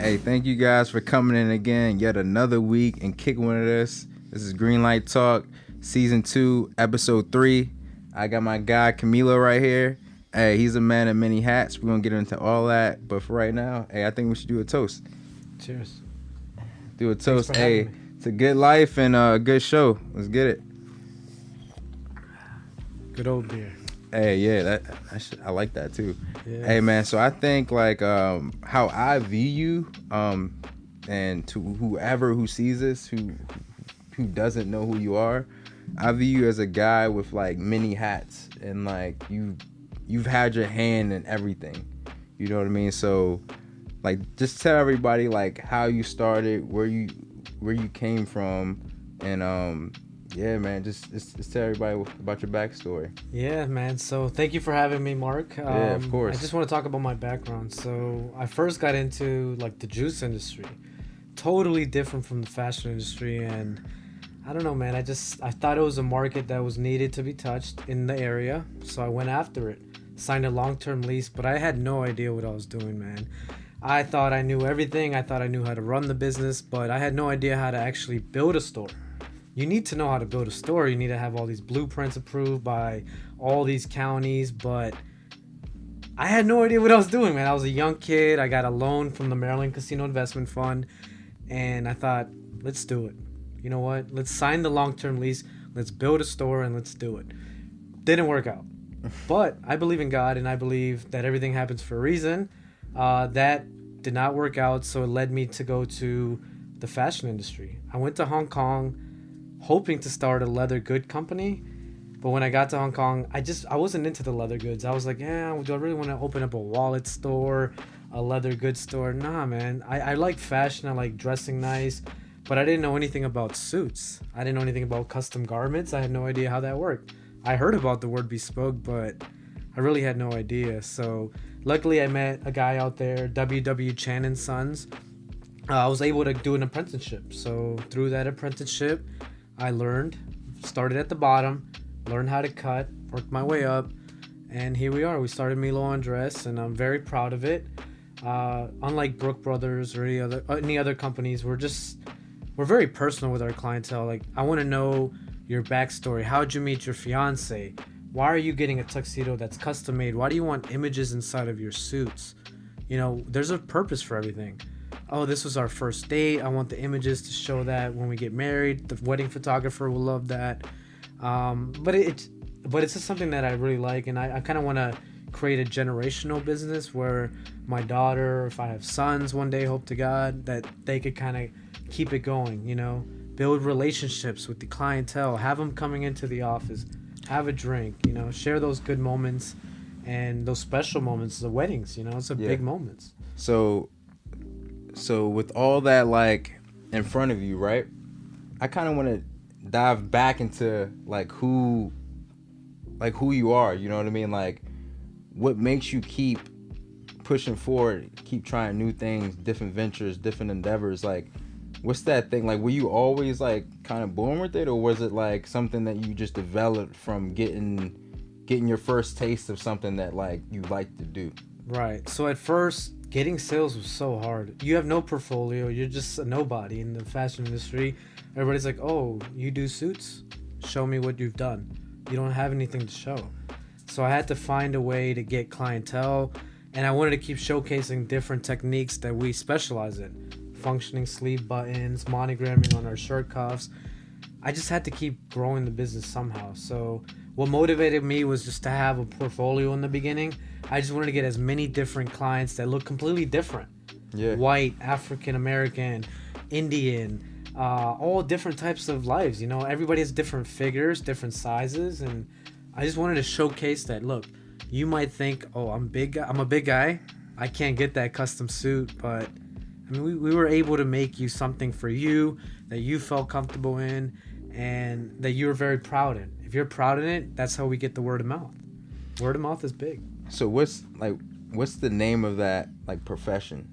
Hey, thank you guys for coming in again. Yet another week and kicking with us. This is Lite Talk, Season 2, Episode 3. I got my guy Camilo right here. Hey, he's a man of many hats. We're going to get into all that. But for right now, hey, I think we should do a toast. Cheers. Do a toast. Hey, it's a good life and a good show. Let's get it. Good old beer. Hey, yeah, I like that too. Yeah. Hey, man, so I think like how I view you, and to whoever who sees this, who doesn't know who you are, I view you as a guy with like many hats, and like you've had your hand in everything. You know what I mean? So like just tell everybody like how you started, where you came from, and yeah, man, just tell everybody about your backstory. Yeah, man. So thank you for having me, Mark. Yeah, of course. I just want to talk about my background. So I first got into like the juice industry, totally different from the fashion industry, and I don't know, man. I thought it was a market that was needed to be touched in the area, so I went after it. Signed a long-term lease, but I had no idea what I was doing, man. I thought I knew everything. I thought I knew how to run the business, but I had no idea how to actually build a store. You need to know how to build a store. You need to have all these blueprints approved by all these counties, but I had no idea what I was doing, man. I was a young kid. I got a loan from the Maryland Casino Investment Fund, and I thought, let's do it. You know what? Let's sign the long-term lease. Let's build a store, and let's do it. Didn't work out. But I believe in God, and I believe that everything happens for a reason. That did not work out, so it led me to go to the fashion industry. I went to Hong Kong hoping to start a leather good company, but when I got to Hong Kong, I wasn't into the leather goods. I was like, yeah, do I really want to open up a wallet store, a leather goods store? Nah, man. I like fashion. I like dressing nice, but I didn't know anything about suits. I didn't know anything about custom garments. I had no idea how that worked. I heard about the word bespoke, but I really had no idea. So luckily I met a guy out there, W.W. Chan and Sons. I was able to do an apprenticeship. So through that apprenticeship, I learned, started at the bottom, learned how to cut, worked my way up, and here we are. We started MILÓ Dress, and I'm very proud of it. Unlike Brook Brothers or any other companies, we're very personal with our clientele. Like, I want to know your backstory. How'd you meet your fiance? Why are you getting a tuxedo that's custom made? Why do you want images inside of your suits? You know, there's a purpose for everything. Oh, this was our first date. I want the images to show that when we get married. The wedding photographer will love that. But it's just something that I really like, and I kind of want to create a generational business where my daughter, if I have sons one day, hope to God, that they could kind of keep it going, you know, build relationships with the clientele, have them coming into the office, have a drink, you know, share those good moments and those special moments, the weddings, you know, it's big moments. So with all that like in front of you, right? I kind of want to dive back into like who you are, you know what I mean? Like what makes you keep pushing forward, keep trying new things, different ventures, different endeavors. Like what's that thing? Like were you always like kind of born with it, or was it like something that you just developed from getting your first taste of something that like you like to do? Right. So at first, getting sales was so hard. You have no portfolio. You're just a nobody in the fashion industry. Everybody's like, oh, you do suits? Show me what you've done. You don't have anything to show. So I had to find a way to get clientele, and I wanted to keep showcasing different techniques that we specialize in. Functioning sleeve buttons, monogramming on our shirt cuffs. I just had to keep growing the business somehow. So what motivated me was just to have a portfolio in the beginning. I just wanted to get as many different clients that look completely different. Yeah. White, African American, Indian, all different types of lives. You know, everybody has different figures, different sizes, and I just wanted to showcase that. Look, you might think, oh, I'm a big guy. I can't get that custom suit, but I mean, we were able to make you something for you that you felt comfortable in and that you were very proud in. If you're proud in it, that's how we get the word of mouth. Word of mouth is big. So what's the name of that like profession?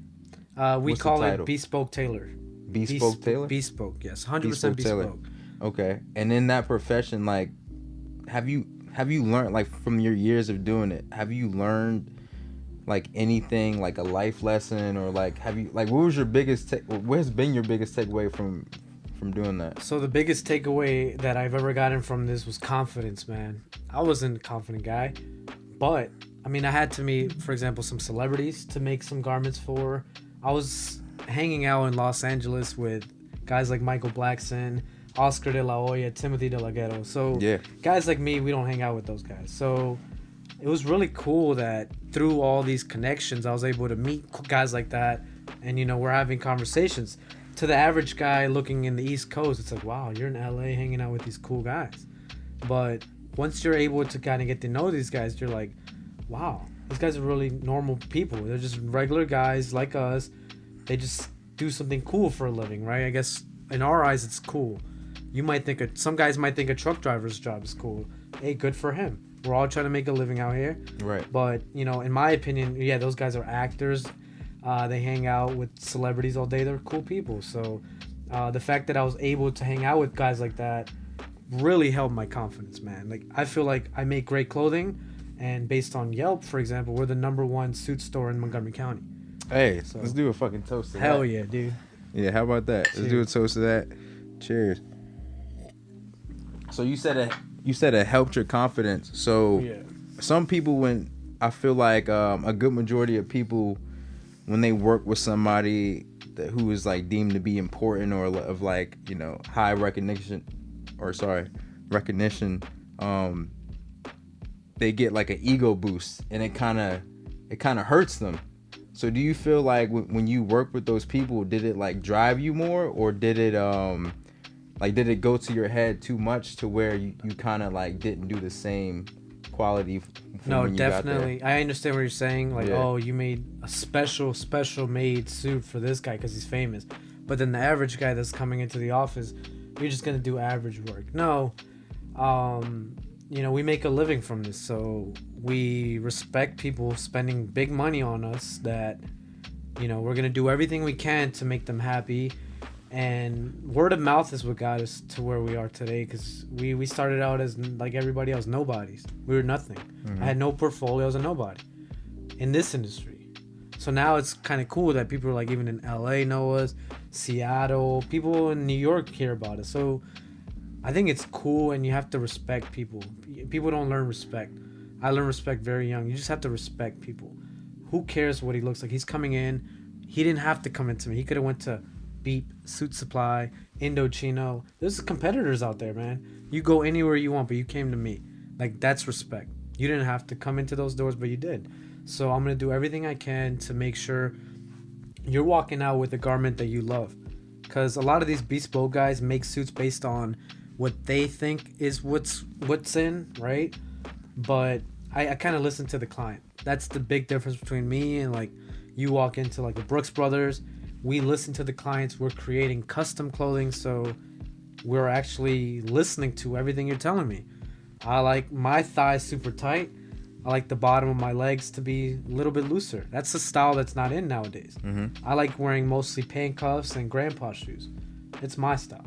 We call it bespoke tailor. Bespoke tailor? Bespoke, yes. 100% bespoke. Okay. And in that profession, like, have you learned, like, from your years of doing it, have you learned like anything, like a life lesson, or like have you like what was your biggest what has been your biggest takeaway from doing that? So the biggest takeaway that I've ever gotten from this was confidence, man. I wasn't a confident guy, but I mean, I had to meet, for example, some celebrities to make some garments for. I was hanging out in Los Angeles with guys like Michael Blackson, Oscar de la Hoya, Timothy De La Ghetto. So Yeah. guys like me, we don't hang out with those guys. So it was really cool that through all these connections, I was able to meet guys like that, and we're having conversations. To the average guy looking in the East Coast, it's like, wow, you're in LA hanging out with these cool guys. But once you're able to kind of get to know these guys, you're like, wow, these guys are really normal people. They're just regular guys like us. They just do something cool for a living, right? I guess in our eyes, it's cool. You might think some guys might think a truck driver's job is cool. Hey, good for him. We're all trying to make a living out here. Right. But, in my opinion, yeah, those guys are actors. They hang out with celebrities all day. They're cool people. So the fact that I was able to hang out with guys like that really helped my confidence, man. Like, I feel like I make great clothing. And based on Yelp, for example, we're the #1 suit store in Montgomery County. Hey, So, let's do a fucking toast to that. hell yeah, dude. Yeah, how about that? Let's do a toast to that. Cheers. So you said it helped your confidence. So Yeah. some people, when I feel like a good majority of people, when they work with somebody who is like deemed to be important or of like high recognition, they get like an ego boost, and it kind of hurts them. So do you feel like when you work with those people, did it like drive you more, or did it did it go to your head too much to where you kind of like didn't do the same quality? No, when you got there? definitely. I understand what you're saying. Like, Yeah. oh, you made a special made suit for this guy because he's famous. But then the average guy that's coming into the office, you're just gonna do average work. No, we make a living from this, so we respect people spending big money on us. That, we're gonna do everything we can to make them happy. And word of mouth is what got us to where we are today, because we started out as like everybody else, nobodies. We were nothing. I had no portfolio, I was a nobody in this industry. So now it's kind of cool that people are like, even in LA know us, Seattle, people in New York hear about us. So I think it's cool, and you have to respect people. People don't learn respect. I learned respect very young. You just have to respect people. Who cares what he looks like? He's coming in. He didn't have to come into me. He could have went to Beep, Suit Supply, Indochino. There's competitors out there, man. You go anywhere you want, but you came to me. Like, that's respect. You didn't have to come into those doors, but you did. So I'm going to do everything I can to make sure you're walking out with a garment that you love. Because a lot of these bespoke guys make suits based on what they think is what's in, right? But I kind of listen to the client. That's the big difference between me and like you walk into like the Brooks Brothers. We listen to the clients. We're creating custom clothing, so we're actually listening to everything you're telling me. I like my thighs super tight. I like the bottom of my legs to be a little bit looser. That's a style that's not in nowadays. I like wearing mostly pant cuffs and grandpa shoes. It's my style.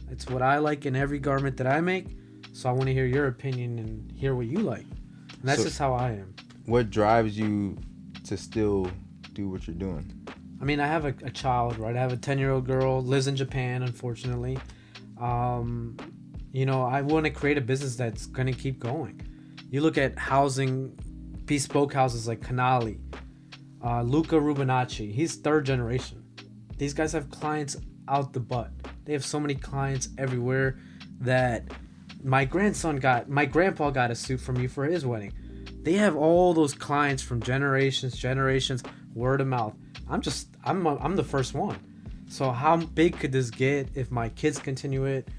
It's what I like in every garment that I make. So I want to hear your opinion and hear what you like. And that's just how I am. What drives you to still do what you're doing? I mean, I have a child, right? I have a 10-year-old girl, lives in Japan, unfortunately. I want to create a business that's going to keep going. You look at housing, bespoke houses like Canali, Luca Rubinacci. He's third generation. These guys have clients out the butt. They have so many clients everywhere that my grandpa got a suit from you for his wedding. They have all those clients from generations, word of mouth. I'm the first one. So how big could this get if my kids continue it,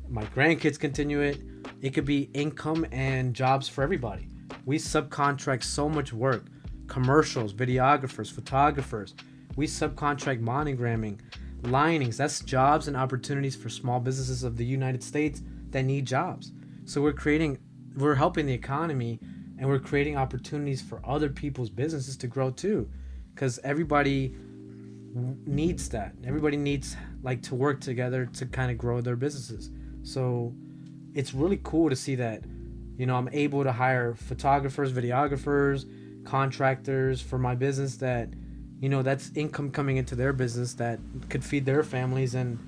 my grandkids continue it? It could be income and jobs for everybody. We subcontract so much work. Commercials, videographers, photographers. We subcontract monogramming, linings. That's jobs and opportunities for small businesses of the United States that need jobs. So we're helping the economy, and we're creating opportunities for other people's businesses to grow too. Because everybody needs that. Everybody needs like to work together to kind of grow their businesses. So it's really cool to see that, I'm able to hire photographers, videographers, contractors for my business that, that's income coming into their business that could feed their families and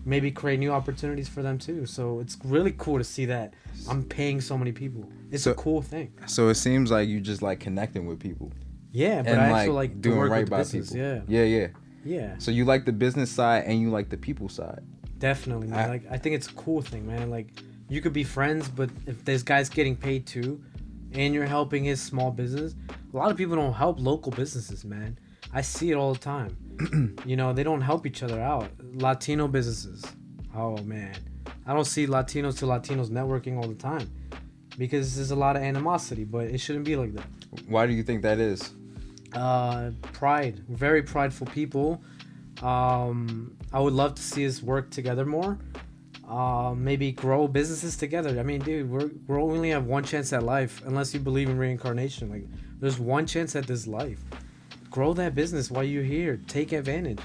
maybe create new opportunities for them too. So it's really cool to see that I'm paying so many people. It's a cool thing. So it seems like you just like connecting with people. Yeah, but I also like doing work right with by business. people. Yeah. Yeah. So you like the business side and you like the people side. Definitely, man. I think it's a cool thing, man. Like, you could be friends, but if this guy's getting paid too, and you're helping his small business, a lot of people don't help local businesses, man. I see it all the time. They don't help each other out. Latino businesses. Oh, man. I don't see Latinos to Latinos networking all the time because there's a lot of animosity, but it shouldn't be like that. Why do you think that is? Pride. Very prideful people. I would love to see us work together more. Maybe grow businesses together. I mean, dude, we only have one chance at life unless you believe in reincarnation. Like, there's one chance at this life. Grow that business while you're here. Take advantage.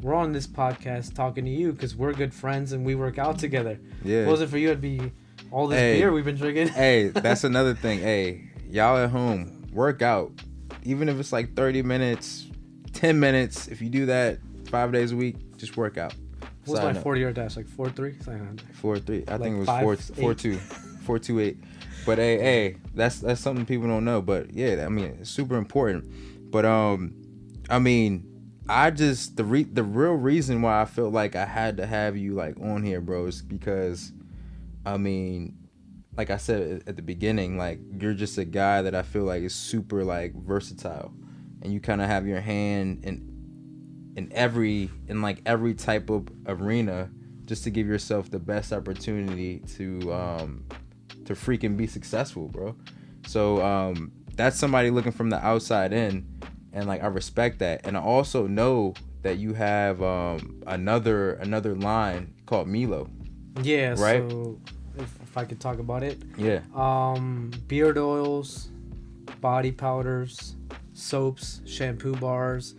We're on this podcast talking to you because we're good friends and we work out together. Yeah. If it wasn't for you, it'd be all this beer we've been drinking. Hey, that's another thing. Hey, y'all at home, work out. Even if it's like 30 minutes, 10 minutes, if you do that 5 days a week, just work out. What's my 40-yard dash? Like 4.3? 4.3. I think it was 4.2. 4.28. But hey, that's something people don't know. But yeah, I mean, it's super important. But I mean, the real reason why I felt like I had to have you like on here, bro, is because, I mean, like I said at the beginning, like, you're just a guy that I feel like is super like versatile, and you kind of have your hand in every type of arena, just to give yourself the best opportunity to freaking be successful, bro. So that's somebody looking from the outside in, and like I respect that, and I also know that you have another line called MILÓ. Yeah, right. So if I could talk about it. Yeah. Beard oils, body powders, soaps, shampoo bars,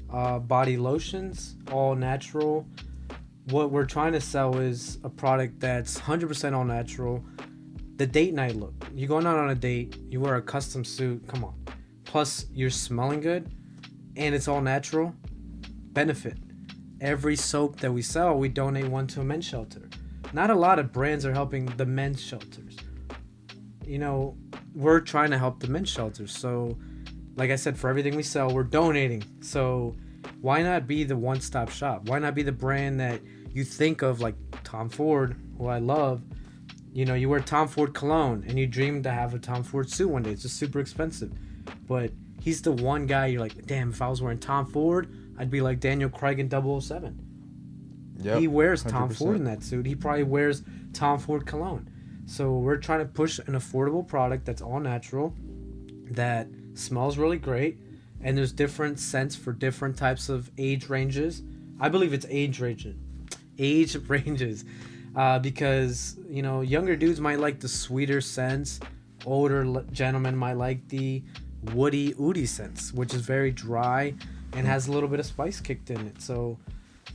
body lotions, all natural. What we're trying to sell is a product that's 100% all natural. The date night look. You're going out on a date, you wear a custom suit, come on. Plus, you're smelling good, and it's all natural. Benefit. Every soap that we sell, we donate one to a men's shelter. Not a lot of brands are helping the men's shelters. We're trying to help the men's shelters. So, like I said, for everything we sell, we're donating. So, why not be the one-stop shop? Why not be the brand that you think of, like Tom Ford, who I love? You wear Tom Ford cologne, and you dream to have a Tom Ford suit one day. It's just super expensive. But he's the one guy you're like, damn, if I was wearing Tom Ford, I'd be like Daniel Craig in 007. Yep, he wears 100%. Tom Ford in that suit. He probably wears Tom Ford cologne. So we're trying to push an affordable product that's all natural, that smells really great, and there's different scents for different types of age ranges. I believe it's age ranges. Because, younger dudes might like the sweeter scents. Older gentlemen might like the woody, oody scents, which is very dry and has a little bit of spice kicked in it. So...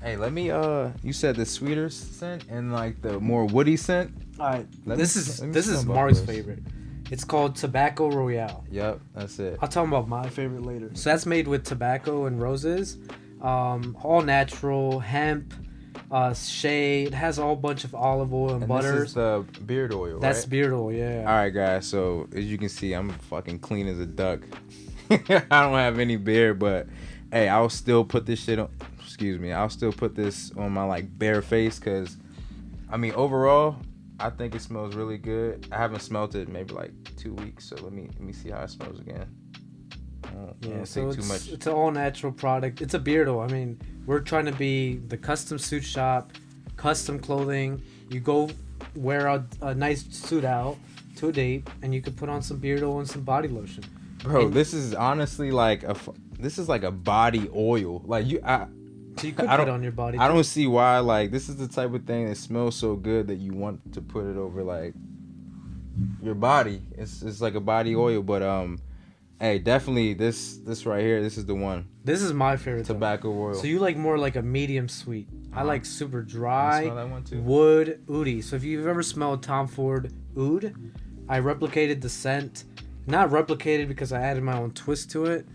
Hey, let me, you said the sweeter scent and like the more woody scent. Alright, this is Mark's favorite. It's called Tobacco Royale. Yep, that's it. I'll tell him about my favorite later. So that's made with tobacco and roses. All natural, hemp, shea. It has a whole bunch of olive oil and butters. This is the beard oil, That's beard oil, yeah. Alright, guys, so as you can see, I'm fucking clean as a duck. I don't have any beard, but hey, I'll still put this shit on. I'll still put this on my like bare face, because I mean, overall I think it smells really good. I haven't smelled it in maybe like 2 weeks, so let me see how it smells again. So it's an all natural product. It's a beard oil. I mean, we're trying to be the custom suit shop, custom clothing. You go wear a nice suit out to a date, and you could put on some beard oil and some body lotion. Bro, this is honestly like a body oil. Like so you could put it on your body. I don't see why. Like, this is the type of thing that smells so good that you want to put it over like your body. It's like a body oil, but hey, definitely this right here. This is the one. This is my favorite tobacco oil. So you like more like a medium sweet. I like super dry. You smell that one too? Wood oody. So if you've ever smelled Tom Ford oud, I replicated the scent Not replicated because I added my own twist to it,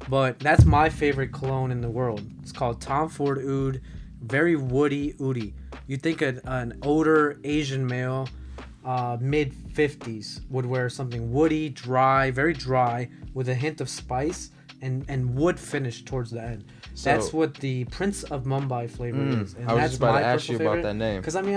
but that's my favorite cologne in the world. It's called Tom Ford Oud. Very woody, oudy. You think an older Asian male, mid 50s, would wear something woody, dry, very dry, with a hint of spice and wood finish towards the end. So, That's what the Prince of Mumbai flavor is, and I was that's just about my to ask you personal about that name. Because I mean,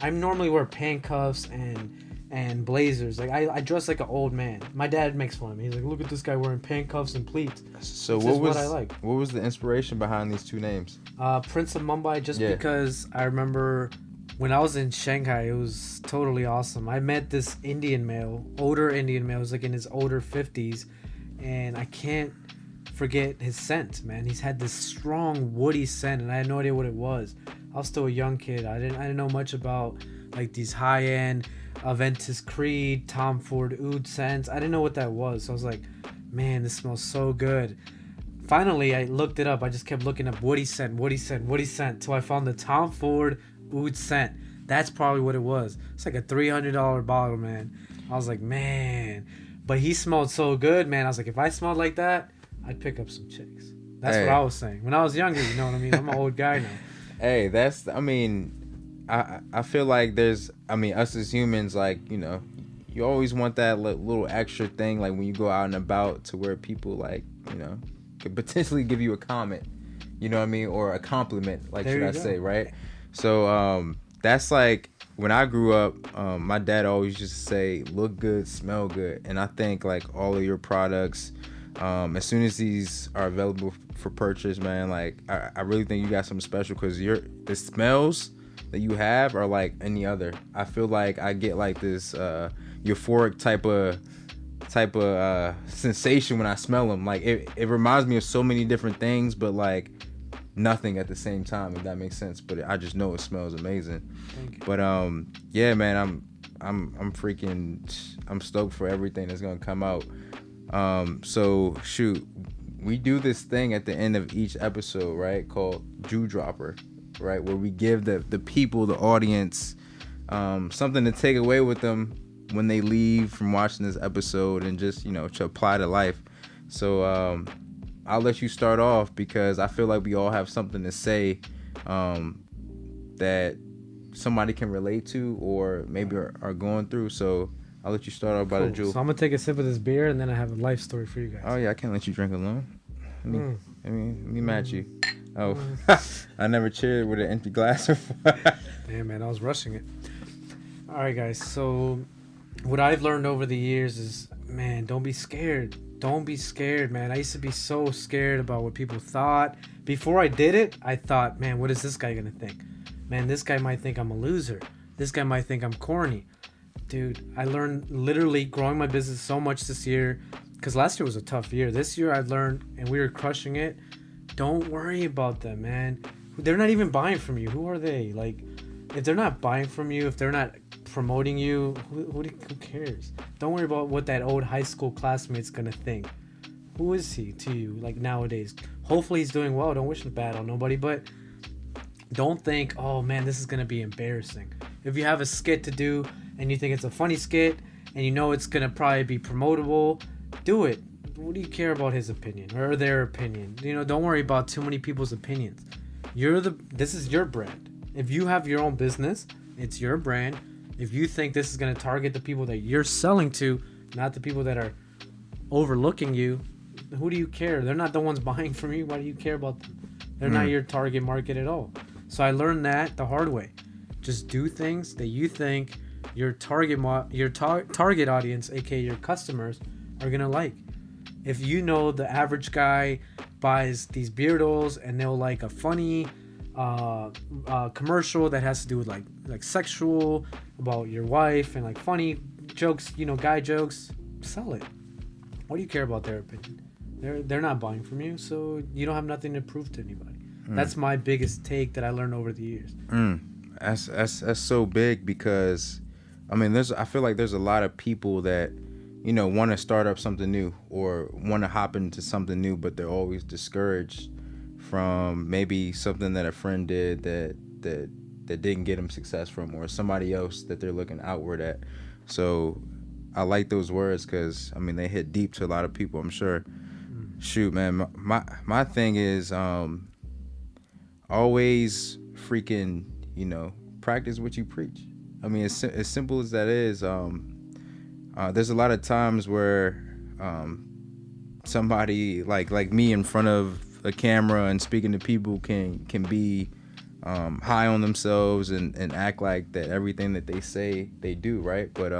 I normally wear pant cuffs and blazers. Like I dress like an old man. My dad makes fun of me. He's like, look at this guy wearing pant cuffs and pleats. So This is what I like. what was the inspiration behind these two names? Prince of Mumbai, just Yeah. because I remember when I was in Shanghai, it was totally awesome. I met this Indian male, older Indian male, he was like in his older 50s, and I can't forget his scent, man. He's had this strong woody scent, and I had no idea what it was. I was still a young kid. I didn't know much about like these high end Aventus Creed, Tom Ford Oud scents. I didn't know what that was. So I was like, man, this smells so good. Finally, I looked it up. I just kept looking up woody scent, woody scent, woody scent, till I found the Tom Ford Oud scent. That's probably what it was. It's like a $300 bottle, man. I was like, man. But he smelled so good, man. I was like, if I smelled like that, I'd pick up some chicks. That's Hey. what I was saying. When I was younger, you know what I mean? I'm an old guy now. Hey, I mean, I feel like us as humans, like, you always want that little extra thing, like when you go out and about, to where people, like, could potentially give you a comment, you know what I mean, or a compliment, like, There should you I go. say, right? So that's like when I grew up, my dad always used to say, look good, smell good. And I think like all of your products, as soon as these are available for purchase, man, like I really think you got something special, because the smells that you have are like any other. I feel like I get like this euphoric type of sensation when I smell them. Like it reminds me of so many different things, but like nothing at the same time, if that makes sense. But I just know it smells amazing. Thank you. But yeah, man, I'm stoked for everything that's gonna come out. So shoot, we do this thing at the end of each episode, right, called Jew Dropper, right, where we give the people, the audience, something to take away with them when they leave from watching this episode, and just to apply to life. So I'll let you start off, because I feel like we all have something to say that somebody can relate to, or maybe are going through. So I'll let you start off about a Cool. Jewel. So I'm gonna take a sip of this beer, and then I have a life story for you guys. Oh yeah, I can't let you drink alone. Let me match you. Oh, I never cheered with an empty glass before. Damn, man, I was rushing it. All right, guys. So what I've learned over the years is, man, don't be scared. Don't be scared, man. I used to be so scared about what people thought. Before I did it, I thought, man, what is this guy gonna think? Man, this guy might think I'm a loser. This guy might think I'm corny. Dude, I learned literally growing my business so much this year, because last year was a tough year. This year I learned, and we were crushing it. Don't worry about them, man. They're not even buying from you. Who are they? Like, if they're not buying from you, if they're not promoting you, who cares? Don't worry about what that old high school classmate's gonna think. Who is he to you, like, nowadays? Hopefully he's doing well. Don't wish bad on nobody, but don't think, oh man, this is gonna be embarrassing. If you have a skit to do and you think it's a funny skit and you know it's gonna probably be promotable, do it. What do you care about his opinion or their opinion? Don't worry about too many people's opinions. This is your brand. If you have your own business, it's your brand. If you think this is gonna target the people that you're selling to, not the people that are overlooking you, who do you care? They're not the ones buying from you. Why do you care about them? They're not your target market at all. So I learned that the hard way. Just do things that you think your target audience, aka your customers, are gonna like. If you know the average guy buys these beardos and they'll like a funny commercial that has to do with like sexual, about your wife, and like funny jokes, guy jokes, sell it. What do you care about their opinion? They're not buying from you, so you don't have nothing to prove to anybody. That's my biggest take that I learned over the years. That's so big, because I feel like there's a lot of people that want to start up something new or want to hop into something new, but they're always discouraged from maybe something that a friend did that didn't get them success from, or somebody else that they're looking outward at. So I like those words because I mean they hit deep to a lot of people. I'm sure. Mm. Shoot, man. My thing is always freaking practice what you preach. I mean, as simple as that is. There's a lot of times where somebody like me in front of a camera and speaking to people can be high on themselves and act like that everything that they say they do, right? But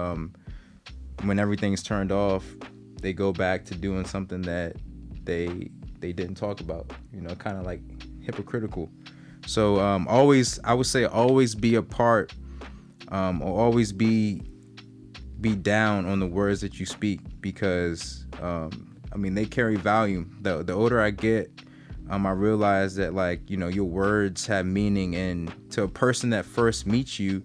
when everything's turned off, they go back to doing something that they didn't talk about, kind of like hypocritical. So I would say always be a part or always be down on the words that you speak because I mean they carry value. The older I get, I realize that your words have meaning, and to a person that first meets you,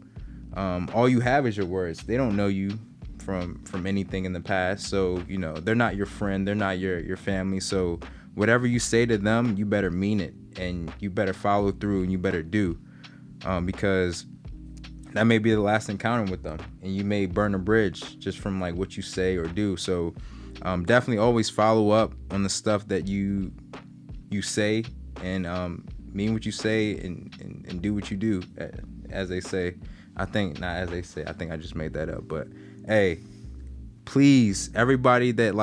all you have is your words. They don't know you from anything in the past, so they're not your friend, they're not your family. So whatever you say to them, you better mean it, and you better follow through, and you better do, because that may be the last encounter with them, and you may burn a bridge just from what you say or do. So definitely always follow up on the stuff that you say, and mean what you say, and do what you do, as they say. I think not as they say, I think I just made that up. But hey, please, everybody that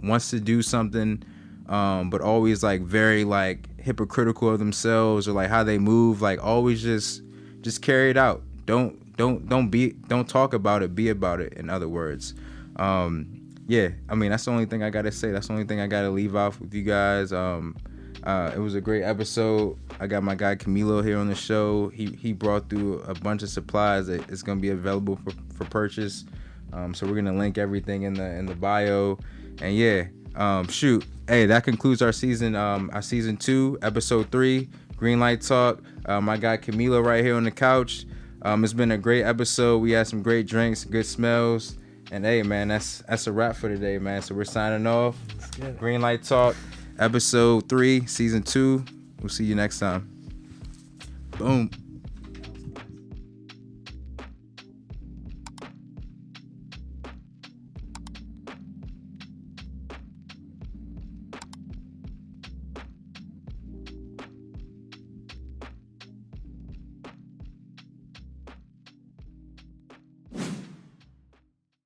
wants to do something but always very hypocritical of themselves or how they move, always just carry it out. Don't talk about it, be about it, in other words. Yeah, I mean that's the only thing I gotta say. That's the only thing I gotta leave off with you guys. It was a great episode. I got my guy Camilo here on the show. He brought through a bunch of supplies that is gonna be available for purchase. So we're gonna link everything in the bio. And yeah, shoot. Hey, that concludes our season 2, episode 3, Green Light Talk. My guy Camilo right here on the couch. It's been a great episode. We had some great drinks, good smells. And hey, man, that's a wrap for today, man. So we're signing off. Green Light Talk, episode 3, season 2. We'll see you next time. Boom.